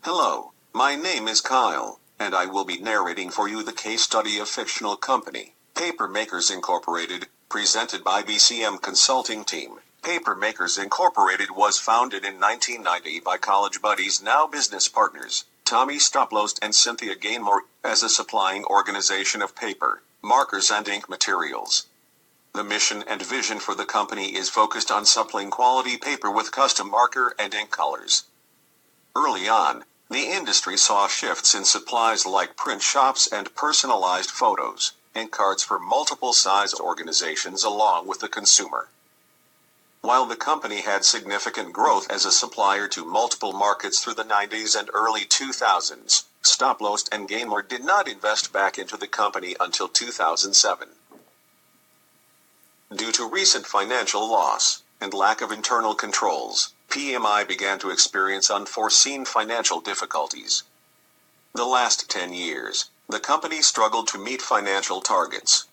Hello, my name is Kyle, and I will be narrating for you the case study of fictional company, Papermakers Incorporated, presented by BCM Consulting Team. Papermakers Incorporated was founded in 1990 by college buddies, now business partners, Tommy Stoplost and Cynthia Gainmore, as a supplying organization of paper, markers and ink materials. The mission and vision for the company is focused on supplying quality paper with custom marker and ink colors. Early on, the industry saw shifts in supplies like print shops and personalized photos, and cards for multiple size organizations along with the consumer. While the company had significant growth as a supplier to multiple markets through the 90s and early 2000s, Stoplost and Gainmore did not invest back into the company until 2007. Due to recent financial loss and lack of internal controls, PMI began to experience unforeseen financial difficulties. The last 10 years, the company struggled to meet financial targets.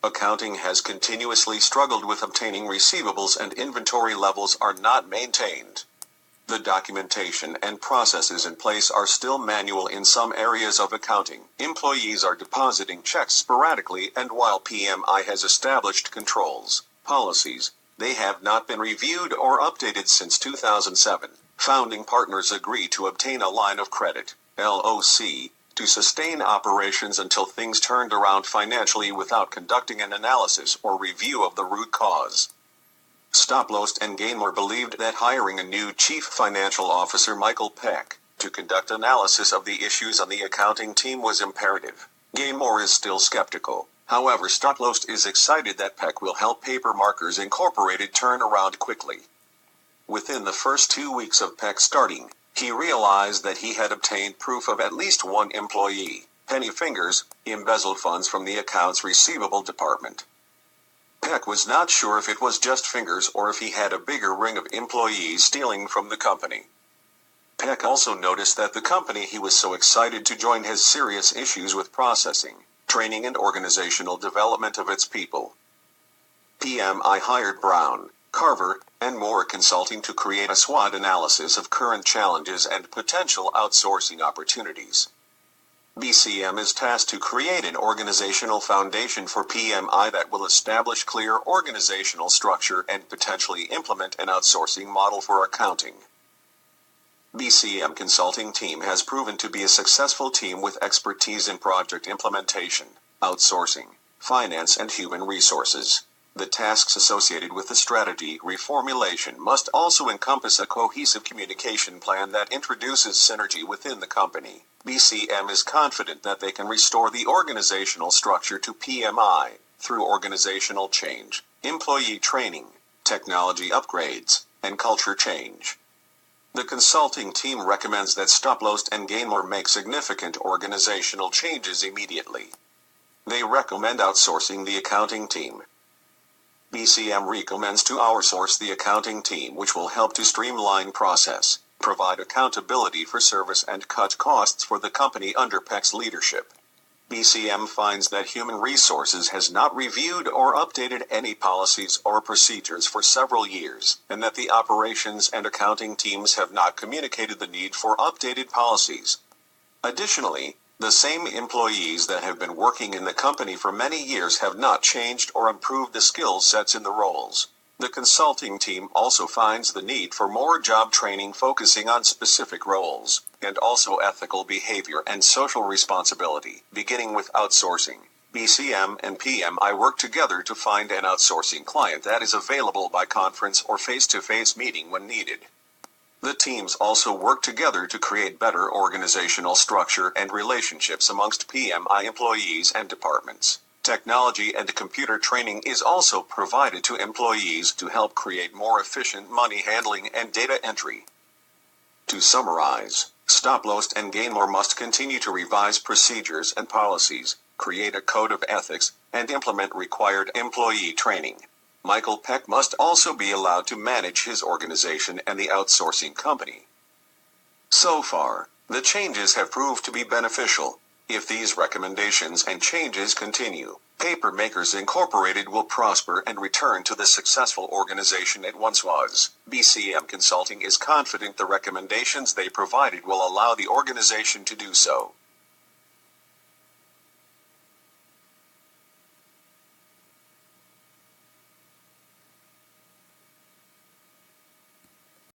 Accounting has continuously struggled with obtaining receivables, and inventory levels are not maintained. The documentation and processes in place are still manual in some areas of accounting. Employees are depositing checks sporadically, and while PMI has established controls, policies, they have not been reviewed or updated since 2007. Founding partners agreed to obtain a line of credit, LOC, to sustain operations until things turned around financially without conducting an analysis or review of the root cause. Stoplost and Gainmore believed that hiring a new chief financial officer, Michael Peck, to conduct analysis of the issues on the accounting team was imperative. Gainmore is still skeptical. However, Stoplost is excited that Peck will help Papermakers Incorporated turn around quickly. Within the first 2 weeks of Peck starting, he realized that he had obtained proof of at least one employee, Penny Fingers, embezzled funds from the accounts receivable department. Peck was not sure if it was just Fingers or if he had a bigger ring of employees stealing from the company. Peck also noticed that the company he was so excited to join has serious issues with processing, training and organizational development of its people. PMI hired Brown, Carver, and Moore Consulting to create a SWOT analysis of current challenges and potential outsourcing opportunities. BCM is tasked to create an organizational foundation for PMI that will establish clear organizational structure and potentially implement an outsourcing model for accounting. BCM Consulting Team has proven to be a successful team with expertise in project implementation, outsourcing, finance and human resources. The tasks associated with the strategy reformulation must also encompass a cohesive communication plan that introduces synergy within the company. BCM is confident that they can restore the organizational structure to PMI through organizational change, employee training, technology upgrades, and culture change. The consulting team recommends that Stoplost and Gainmore make significant organizational changes immediately. They recommend outsourcing the accounting team. BCM recommends to outsource the accounting team, which will help to streamline process, provide accountability for service and cut costs for the company under Peck's leadership. BCM finds that Human Resources has not reviewed or updated any policies or procedures for several years, and that the operations and accounting teams have not communicated the need for updated policies. Additionally, the same employees that have been working in the company for many years have not changed or improved the skill sets in the roles. The consulting team also finds the need for more job training focusing on specific roles, and also ethical behavior and social responsibility. Beginning with outsourcing, BCM and PMI work together to find an outsourcing client that is available by conference or face-to-face meeting when needed. The teams also work together to create better organizational structure and relationships amongst PMI employees and departments. Technology and computer training is also provided to employees to help create more efficient money handling and data entry. To summarize, Stoplost and Gainmore must continue to revise procedures and policies, create a code of ethics, and implement required employee training. Michael Peck must also be allowed to manage his organization and the outsourcing company. So far, the changes have proved to be beneficial. If these recommendations and changes continue, Papermakers Incorporated will prosper and return to the successful organization it once was. BCM Consulting is confident the recommendations they provided will allow the organization to do so.